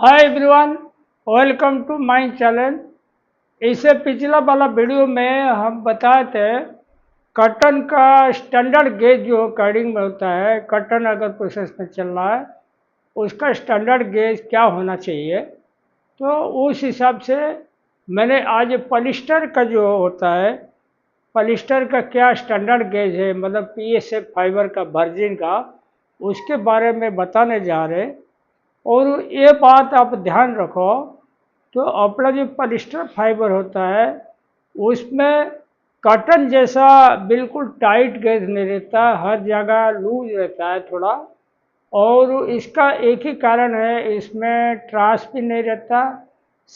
Hi everyone, welcome to my channel. इससे पिछला वाला वीडियो में हम बताए थे कटन का स्टैंडर्ड गेज जो कार्डिंग में होता है। कटन अगर प्रोसेस में चल रहा है उसका स्टैंडर्ड गेज क्या होना चाहिए, तो उस हिसाब से मैंने आज पॉलिस्टर का जो होता है, पॉलिस्टर का क्या स्टैंडर्ड गेज है, मतलब पीएसएफ फाइबर का वर्जिन का, उसके बारे में बताने जा रहे हैं। और ये बात आप ध्यान रखो, तो अपना जो पॉलिस्टर फाइबर होता है उसमें कॉटन जैसा बिल्कुल टाइट गेज नहीं रहता, हर जगह लूज रहता है थोड़ा। और इसका एक ही कारण है, इसमें ट्रांस भी नहीं रहता,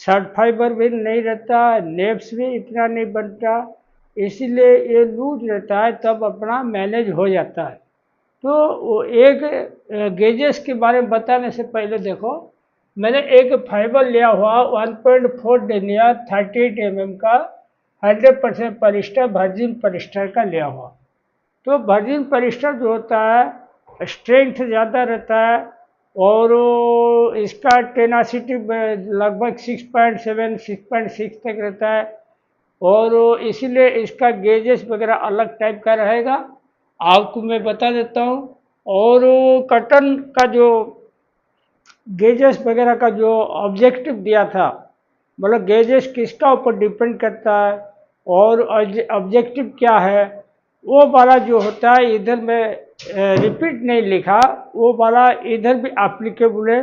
शर्ट फाइबर भी नहीं रहता, नेब्स भी इतना नहीं बनता, इसीलिए ये लूज रहता है, तब अपना मैनेज हो जाता है। तो वो एक गेजेस के बारे में बताने से पहले देखो, मैंने एक फाइबर लिया हुआ 1.4 डेनिया 38 का 100% पॉलिस्टर, वर्जिन पॉलिस्टर का लिया हुआ। तो वर्जिन पॉलिस्टर जो होता है स्ट्रेंथ ज़्यादा रहता है, और इसका टेनासिटी लगभग 6.7 6.6 तक रहता है, और इसीलिए इसका गेजेस वगैरह अलग टाइप का रहेगा, आपको मैं बता देता हूँ। और कटन का जो गेजेस वगैरह का जो ऑब्जेक्टिव दिया था, मतलब गेजेस किसका ऊपर डिपेंड करता है और ऑब्जेक्टिव क्या है, वो वाला जो होता है इधर में रिपीट नहीं लिखा, वो वाला इधर भी एप्लीकेबल है।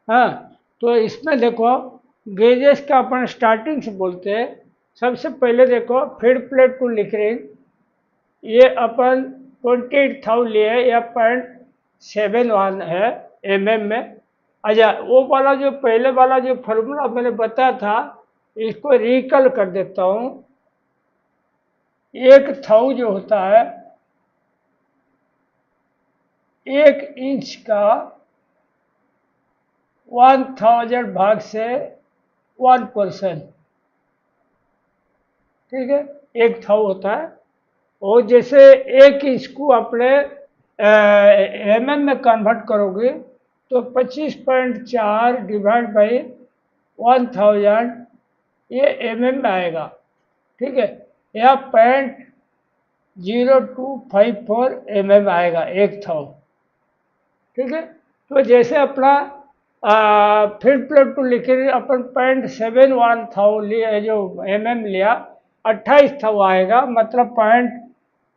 हाँ, तो इसमें देखो गेजेस का अपन स्टार्टिंग से बोलते हैं। सबसे पहले देखो फीड प्लेट टू लिक्रिन, ये अपन 28,000 लिए या 0.71 है में। अच्छा, वो वाला जो पहले वाला जो फार्मूला मैंने बताया था, इसको रिकल कर देता हूँ। एक थाउ जो होता है 1 इंच का 1000 भाग से 1%, ठीक है, एक थाउ होता है। और जैसे 1 इंच को अपने में कन्वर्ट करोगे तो 25.4 डिवाइड बाई 1000 ये में आएगा, ठीक है, या 0.0254 आएगा एक थाउ, ठीक है। तो जैसे अपना फीड प्लेट टू लिखे अपन 0.71 थाउ लिया, जो लिया 28 थाउ आएगा, मतलब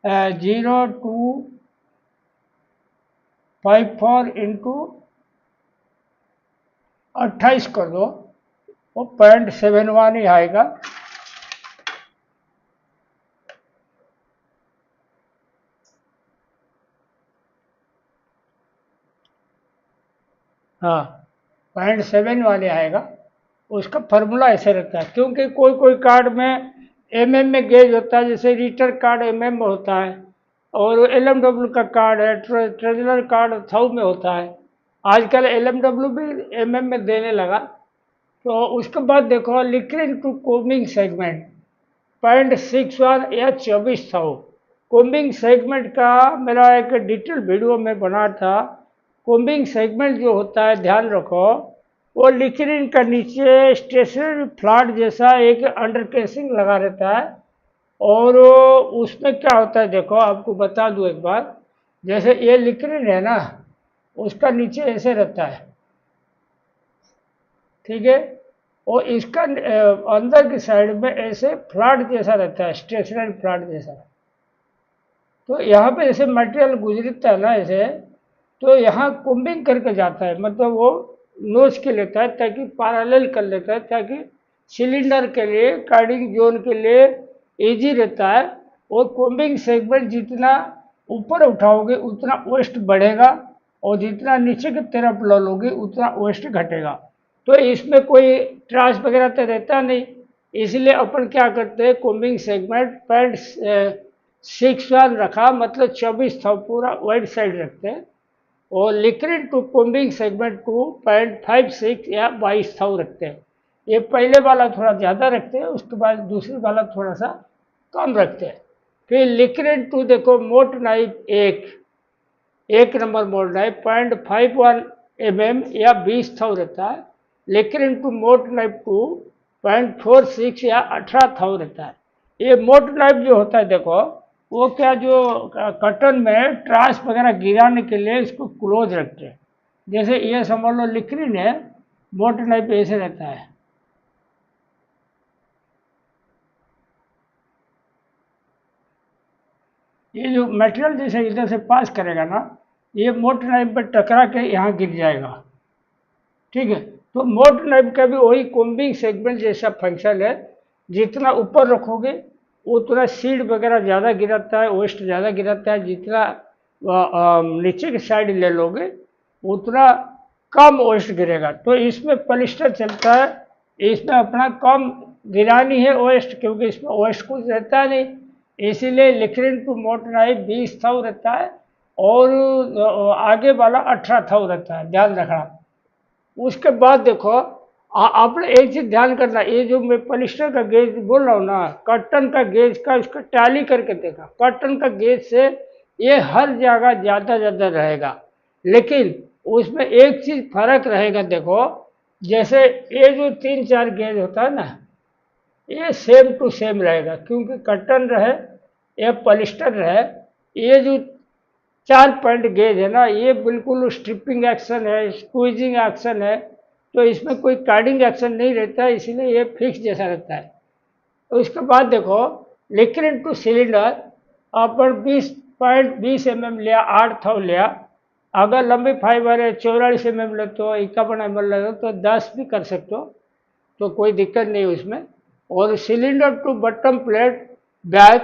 0.0254 इंटू 28 कर दो, वो 0.71 ही आएगा। हाँ, 0.7 वाले आएगा। उसका फार्मूला ऐसे रहता है, क्योंकि कोई कोई कार्ड में में गेज होता है, जैसे रीटर कार्ड में होता है, और का कार्ड है, ट्रेजरर कार्ड थाउ में होता है। आजकल भी में देने लगा। तो उसके बाद देखो लिक्विड टू कोमिंग सेगमेंट 0.61 या 24,000। कोम्बिंग सेगमेंट का मेरा एक डिटेल वीडियो में बना था। कोम्बिंग सेगमेंट जो होता है, ध्यान रखो, वो लिक्रिन का नीचे स्टेशनरी फ्लैट जैसा एक अंडर केसिंग लगा रहता है। और उसमें क्या होता है, देखो आपको बता दूं एक बार, जैसे ये लिक्रिन है ना, उसका नीचे ऐसे रहता है, ठीक है, और इसका अंदर की साइड में ऐसे फ्लैट जैसा रहता है, स्टेशनरी फ्लैट जैसा। तो यहाँ पे जैसे मटेरियल गुजरता है ना ऐसे, तो यहाँ कुम्बिंग करके जाता है, मतलब वो नोच के लेता है, ताकि पैरेलल कर लेता है, ताकि सिलेंडर के लिए, कार्डिंग जोन के लिए इजी रहता है। और कुम्बिंग सेगमेंट जितना ऊपर उठाओगे उतना वेस्ट बढ़ेगा, और जितना नीचे की तरफ लोगे उतना वेस्ट घटेगा। तो इसमें कोई ट्रांस वगैरह तो रहता नहीं, इसलिए अपन क्या करते हैं, कुम्बिंग सेगमेंट 0.61 रखा, मतलब 24 था, पूरा वाइड साइड रखते हैं। और लिक्विड टू कोम्बिंग सेगमेंट को 0.56 या 22,000 रखते हैं। ये पहले वाला थोड़ा ज़्यादा रखते हैं, उसके बाद दूसरी वाला थोड़ा सा कम रखते हैं। फिर लिक्विड टू देखो मोट नाइफ एक नंबर मोट नाइफ 0.51 या 20,000 रहता है। लिक्रिन टू मोट नाइफ टू 0.46 या 18 रहता है। ये मोट नाइफ जो होता है देखो, वो क्या जो कटन में ट्रांस वगैरह गिराने के लिए इसको क्लोज रखते हैं। जैसे ये समझ लो लिक्रिन है, मोट नाइफ ऐसे रहता है। ये जो मटेरियल जैसे इधर से पास करेगा ना, ये मोट नाइफ पर टकरा के यहाँ गिर जाएगा। ठीक है, तो मोट नाइफ का भी वही कोम्बिंग सेगमेंट जैसा फंक्शन है। जितना ऊपर रखोगे उतना सीड वगैरह ज़्यादा गिराता है, वेस्ट ज़्यादा गिराता है। जितना नीचे की साइड ले लोगे उतना कम वेस्ट गिरेगा। तो इसमें पॉलिस्टर चलता है, इसमें अपना कम गिरानी है वेस्ट, क्योंकि इसमें वेस्ट कुछ रहता नहीं। इसीलिए लिक्रिन टू मोट नाइफ 20,000 रहता है और आगे वाला 18,000 रहता है, ध्यान रखना। उसके बाद देखो आपने एक चीज ध्यान करना, ये जो मैं पॉलिस्टर का गेज बोल रहा हूँ ना, कॉटन का गेज का इसका टैली करके देखा। कॉटन का गेज से ये हर जगह ज़्यादा रहेगा, लेकिन उसमें एक चीज फर्क रहेगा। देखो जैसे ये जो 3-4 गेज होता है ना, ये सेम टू सेम रहेगा, क्योंकि कॉटन रहे या पॉलिस्टर रहे, ये जो 4 पॉइंट गेज है ना, ये बिल्कुल स्ट्रिपिंग एक्शन है, स्क्वीजिंग एक्शन है। तो इसमें कोई कार्डिंग एक्शन नहीं रहता है, इसीलिए ये फिक्स जैसा रहता है। तो इसके बाद देखो लिक्विड टू सिलेंडर अपन 20.20 mm लिया, 8,000 लिया। अगर लंबी फाइबर है 44 mm ले तो 51 mm ले तो 10 भी कर सकते हो, तो कोई दिक्कत नहीं उसमें। और cylinder to bottom plate back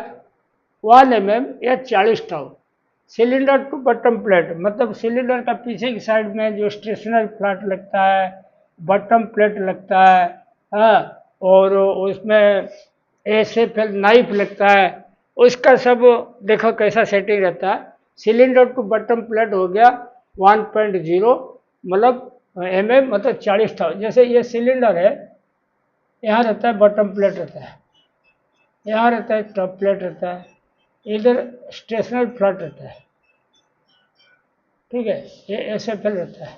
1 mm या 40,000। सिलेंडर टू बटम प्लेट मतलब सिलेंडर का पीछे की साइड में जो स्टेशनरी फ्लैट लगता है, बटम प्लेट लगता है, हाँ, और उसमें एसएफएल नाइफ लगता है, उसका सब देखो कैसा सेटिंग रहता है। सिलेंडर टू बटम प्लेट हो गया 1.0 मतलब mm मतलब 40,000। जैसे ये सिलेंडर है, यहाँ रहता है बटम प्लेट रहता है, यहाँ रहता है टॉप प्लेट रहता है, इधर स्टेशनरी फ्लैट रहता है। ठीक है, ये एसएफएल रहता है,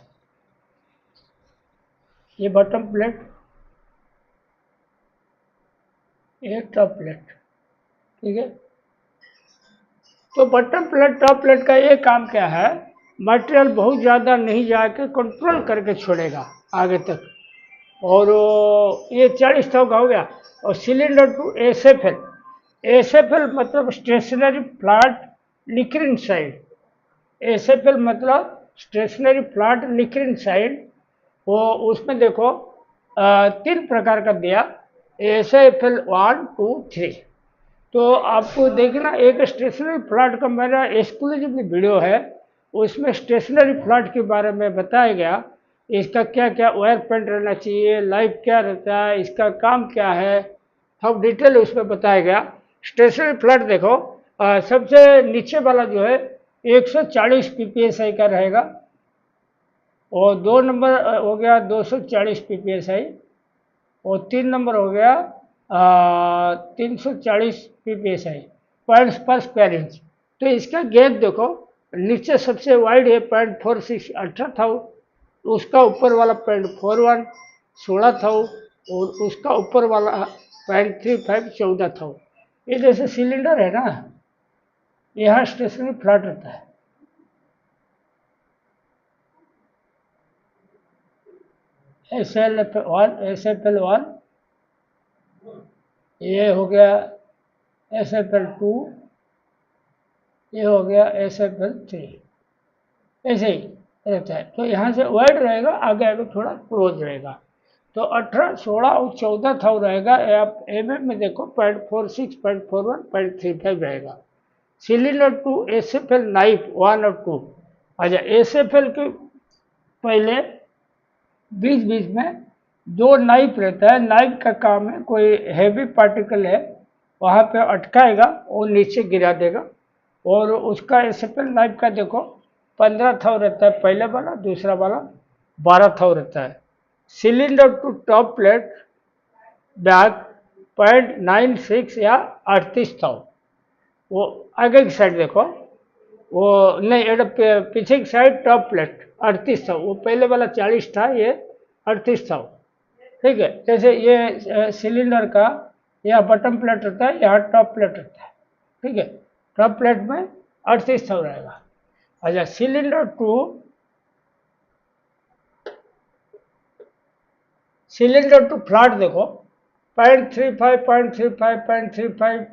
ये बटम प्लेट, ये टॉप प्लेट। ठीक है, तो बटम प्लेट टॉप प्लेट का ये काम क्या है, मटेरियल बहुत ज़्यादा नहीं जाके कंट्रोल करके छोड़ेगा आगे तक। और ये 40,000 का हो गया। और सिलेंडर टू एसएफएल, एसएफएल मतलब stationary flat liquid side, SFL मतलब स्टेशनरी फ्लैट लिक्विड साइड। वो उसमें देखो 3 प्रकार का दिया, एसएफएल 1, 2, 3। तो आपको देखना, एक स्टेशनरी फ्लैट का मेरा एक्सक्लूसिव वीडियो है, उसमें स्टेशनरी फ्लैट के बारे में बताया गया। इसका क्या क्या वायर पेंट रहना चाहिए, लाइफ क्या रहता है, इसका काम क्या है, सब डिटेल उसमें बताया गया। स्टेशनरी फ्लैट देखो सबसे नीचे वाला जो है 140 psi का रहेगा, और 2 नंबर हो गया 240 psi, और 3 नंबर हो गया 340 psi पॉइंट्स पर स्क्वायर इंच। तो इसका गैप देखो, नीचे सबसे वाइड है 0.46 18,000, उसका ऊपर वाला 0.41 16,000, और उसका ऊपर वाला 0.35 14,000। ये जैसे सिलेंडर है ना, यहाँ स्टेशनरी फ्लैट रहता है। SFL1 ये हो गया, SFL2 ये हो गया, SFL3 ऐसे ही रहता है। तो यहाँ से वाइड रहेगा, आगे आगे थोड़ा क्लोज रहेगा। तो 18, 16 और 14,000 रहेगा। आप mm में देखो 0.46 0.41 0.35 रहेगा। सिलेंडर टू एसएफएल नाइफ 1 और 2। अच्छा, एसएफएल के पहले बीच बीच में 2 नाइफ रहता है। नाइफ का काम है, कोई हैवी पार्टिकल है वहाँ पे अटकाएगा और नीचे गिरा देगा। और उसका एसएफएल नाइफ का देखो 15,000 रहता है पहले वाला, दूसरा वाला 12,000 रहता है। Cylinder to top plate back 0.96 या 38,000। वो आगे की साइड देखो, वो नहीं पीछे की साइड टॉप प्लेट 38,000, वो पहले वाला 40 था, ये 38,000। ठीक है। जैसे ये सिलेंडर का यह बटन प्लेट रहता है, यहाँ टॉप प्लेट रहता है। ठीक है, टॉप प्लेट में 38 रहेगा। अच्छा, सिलेंडर टू फ्लैट देखो, 0.35 0.35 0.35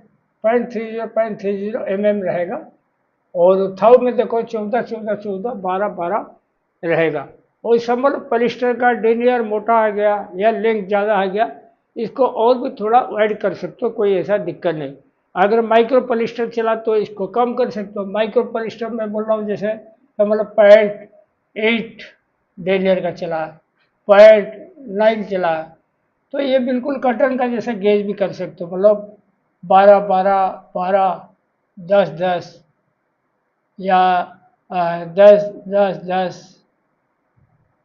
0.30 mm रहेगा। और थाउ में देखो 14 14 14 12 12 रहेगा। और समझ पॉलिस्टर का डेनियर मोटा आ गया या लेंथ ज़्यादा आ गया, इसको और भी थोड़ा ऐड कर सकते हो, कोई ऐसा दिक्कत नहीं। अगर माइक्रो पॉलिस्टर चला तो इसको कम कर सकते हो। माइक्रो पॉलिस्टर में बोल रहा हूँ, जैसे तो मतलब 0.8 डेनियर का चला, 0.9 चला, तो ये बिल्कुल कटन का जैसा गेज भी कर सकते हो। मतलब 12 12 12 10 10 या 10 10 10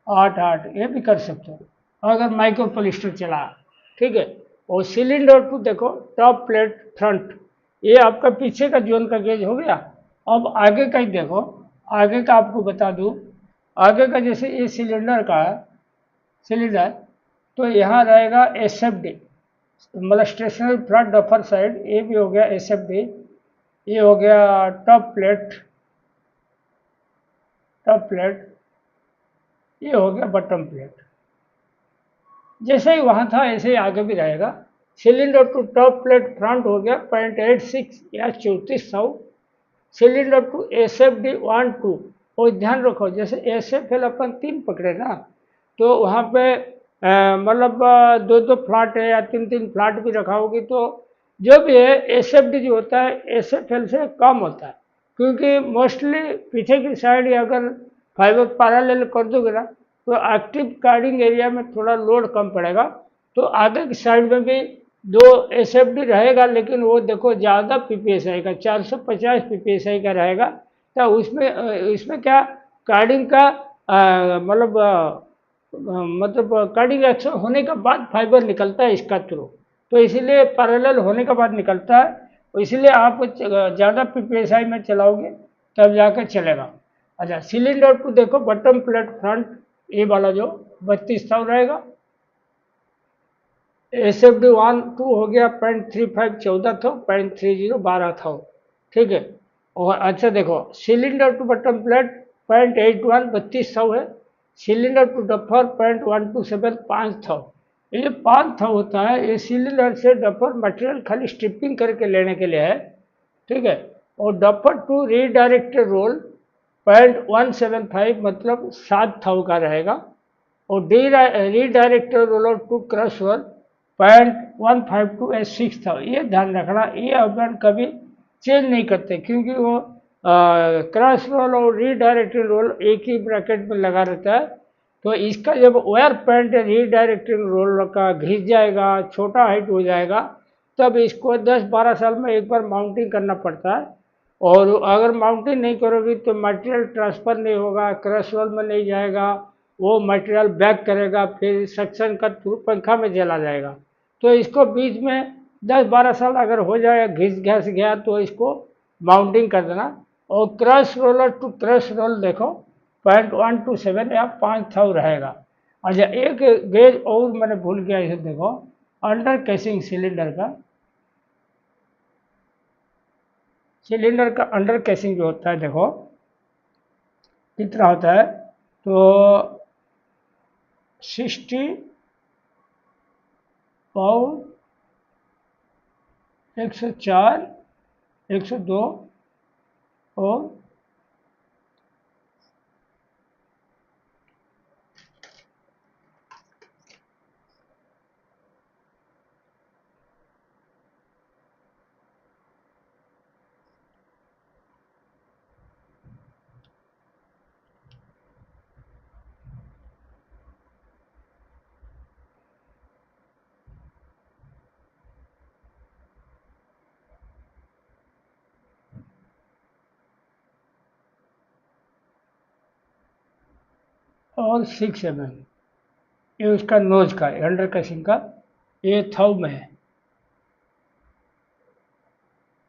8 8 ये भी कर सकते हो अगर माइक्रो पॉलिस्टर चला। ठीक है। और सिलेंडर टू देखो, टॉप प्लेट फ्रंट, ये आपका पीछे का जोन का गेज हो गया। अब आगे का ही देखो, आगे का आपको बता दूं, आगे का जैसे ये सिलेंडर का है, सिलेंडर, तो यहाँ रहेगा एस एफ डी, मतलब स्टेशनरी फ्लैट डफर साइड, ये भी हो गया एस एफ डी। ये हो गया टॉप प्लेट, टॉप प्लेट, ये हो गया बटन प्लेट। जैसे ही वहाँ था ऐसे ही आगे भी रहेगा। Cylinder to top plate front हो गया 0.86 या 3400। Cylinder to S F D 1 2। और ध्यान रखो, जैसे एस एफ एल अपन 3 पकड़े ना, तो वहाँ पे मतलब 2 2 फ्लैट है या 3 3 फ्लैट भी रखा होगी, तो जो भी है एस एफ डी जो होता है एस एफ एल से कम होता है। क्योंकि मोस्टली पीछे की साइड अगर फाइबर पैरेलल कर दोगे ना, तो एक्टिव कार्डिंग एरिया में थोड़ा लोड कम पड़ेगा। तो आगे की साइड में भी 2 एस एफ डी रहेगा, लेकिन वो देखो ज़्यादा पी पी एस आई का 450 पी पी एस आई का रहेगा। तो उसमें इसमें क्या कार्डिंग का मतलब कार्डिंग एक्शन होने के बाद फाइबर निकलता है इसका थ्रू, तो इसीलिए पैरेलल होने के बाद निकलता है। तो इसीलिए आप ज़्यादा पीपीएसआई में चलाओगे तब जाकर चलेगा। अच्छा, सिलेंडर को देखो, बटन प्लेट फ्रंट, ये वाला जो 32 रहेगा। एस एफ डी 1 2 हो गया 0.35 14 था, 0.30 12 था। ठीक है। और अच्छा देखो, सिलेंडर टू बटन प्लेट 0.81 3200 है। Cylinder to duffer 0.127 500। ये जो 500 होता है, ये सिलेंडर से डफर मटेरियल खाली स्ट्रिपिंग करके लेने के लिए है। ठीक है। और डफर टू रीडायरेक्टेड रोल 0.175 मतलब 700 का रहेगा। और redirected roller to crush roll 0.152 या 6 था। ये ध्यान रखना, ये अपन कभी चेंज नहीं करते, क्योंकि वो क्रॉस रोल और रीडायरेक्टेड रोल एक ही ब्रैकेट में लगा रहता है। तो इसका जब वायर पॉइंट रीडायरेक्टेड रोल का घिस जाएगा, छोटा हाइट हो जाएगा, तब इसको 10 12 साल में एक बार माउंटिंग करना पड़ता है। और अगर माउंटिंग नहीं करोगी तो मटेरियल ट्रांसफ़र नहीं होगा, क्रश रोल में नहीं जाएगा, वो मटेरियल बैक करेगा, फिर सक्शन का थ्रू पंखा में चला जाएगा। तो इसको बीच में 10 12 साल अगर हो जाए, घिस घस गया, तो इसको माउंटिंग कर देना। और crush roller to crush roll देखो 0.127 या 500 रहेगा। अच्छा, एक गेज और मैंने भूल गया, इसे देखो, अंडर कैसिंग सिलेंडर का, सिलेंडर का अंडर कैसिंग जो होता है देखो कितना होता है, तो 60 पाउंड, 104 102 और और 6 mm, ये उसका नोज का अंडर कैसिंग का, ये थव में है,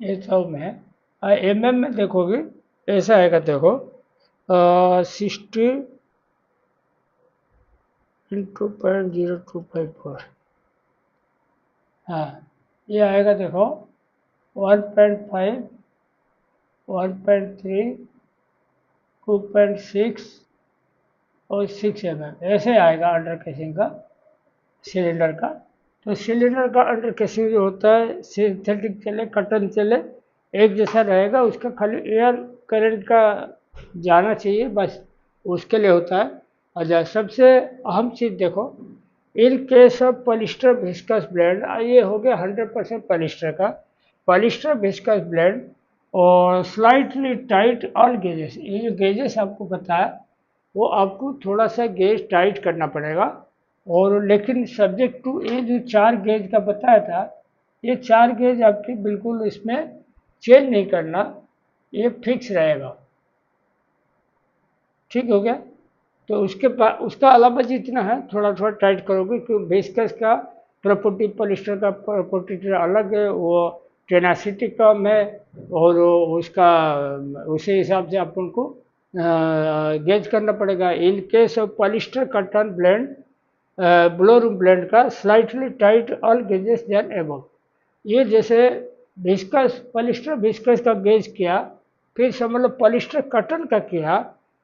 ये थव में है। एम एम में देखोगे ऐसा आएगा, देखो 60 इंटू 0.0254, हाँ ये आएगा देखो 1.5, 1.3, 2.6 और 6 ऐसे आएगा अंडर केसिंग का सिलेंडर का। तो सिलेंडर का अंडर केसिंग जो होता है सिंथेटिक चले कटन चले एक जैसा रहेगा, उसका खाली एयर करंट का जाना चाहिए बस, उसके लिए होता है। अच्छा सबसे अहम चीज़ देखो, in case of polyester viscous blend, ये हो गया 100% पॉलिस्टर का, पॉलिस्टर विस्कस ब्लेंड और स्लाइटली टाइट ऑल गेजेस, ये जो गेजेस आपको बताया वो आपको थोड़ा सा गेज टाइट करना पड़ेगा। और लेकिन सब्जेक्ट टू ये जो 4 गेज का बताया था, ये 4 गेज आपकी बिल्कुल इसमें चेंज नहीं करना, ये फिक्स रहेगा। ठीक हो गया। तो उसके बाद उसका अलावा जितना है थोड़ा थोड़ा टाइट करोगे, क्योंकि विस्कस का प्रॉपर्टी पॉलिस्टर का प्रॉपर्टी अलग है, वो टेनासिटी कम है और उसका उसी हिसाब से अपन को गेज करना पड़ेगा। In case of polyester cotton blend, blowroom blend का slightly tight all gauges than above, ये जैसे विस्कस पॉलिस्टर विस्कस का गेज किया, फिर समझ लो पॉलिस्टर कटन का किया,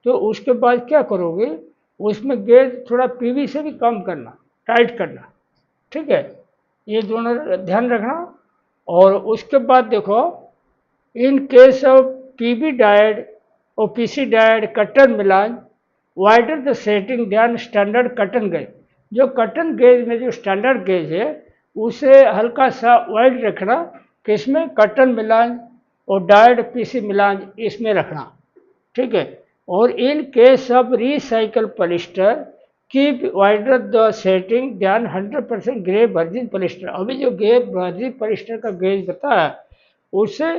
तो उसके बाद क्या करोगे, उसमें गेज थोड़ा पीवी से भी कम करना, टाइट करना। ठीक है, ये दोनों ध्यान रखना। और उसके बाद देखो, in case of PB dyed और पीसी डायड कटन मिलान wider the setting than standard cotton gauge, जो कटन गेज में जो स्टैंडर्ड गेज है उसे हल्का सा वाइड रखना, किसमें कटन मिलान और डायड पीसी मिलान इसमें रखना। ठीक है। और इन case of recycle polyester keep wider the setting ध्यान 100% ग्रे वर्जिन पॉलिस्टर, अभी जो ग्रे वर्जिन पॉलिस्टर का गेज बताया उसे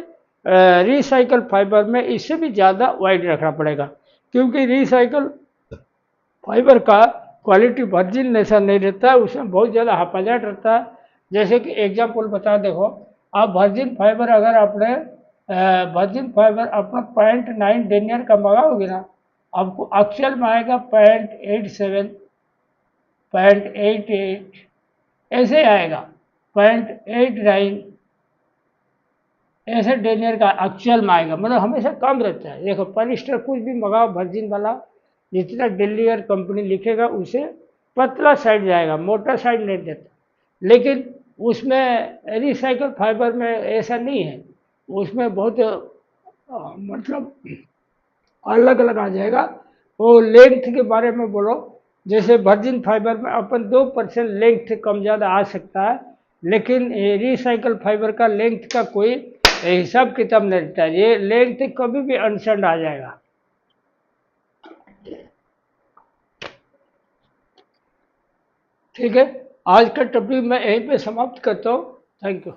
रिसाइकल फाइबर में इससे भी ज़्यादा वाइड रखना पड़ेगा, क्योंकि रिसाइकल फाइबर का क्वालिटी वर्जिन जैसा नहीं रहता है, उसमें बहुत ज़्यादा हफाजत रहता है। जैसे कि एग्जाम्पल बता देखो, आप वर्जिन फाइबर अगर आपने वर्जिन फाइबर अपना 0.9 डेनियर का मंगाओगे ना, आपको एक्चुअल में आएगा 0.87, 0.88 ऐसे आएगा, 0.89 ऐसे डेनियर का एक्चुअल में आएगा, मतलब हमेशा कम रहता है। देखो पॉलिस्टर कुछ भी मंगाओ वर्जिन वाला, जितना डेलियर कंपनी लिखेगा उसे पतला साइड जाएगा, मोटा साइड नहीं देता। लेकिन उसमें रिसाइकल फाइबर में ऐसा नहीं है, उसमें बहुत मतलब अलग अलग आ जाएगा। वो लेंथ के बारे में बोलो, जैसे वर्जिन फाइबर में अपन 2% लेंथ कम ज़्यादा आ सकता है, लेकिन रिसाइकल फाइबर का लेंथ का कोई हिसाब किताब नहीं रहता है, ये लेंथ कभी भी अनसेंड आ जाएगा। ठीक है, आज का टॉपिक मैं यहीं पे समाप्त करता हूँ। Thank you.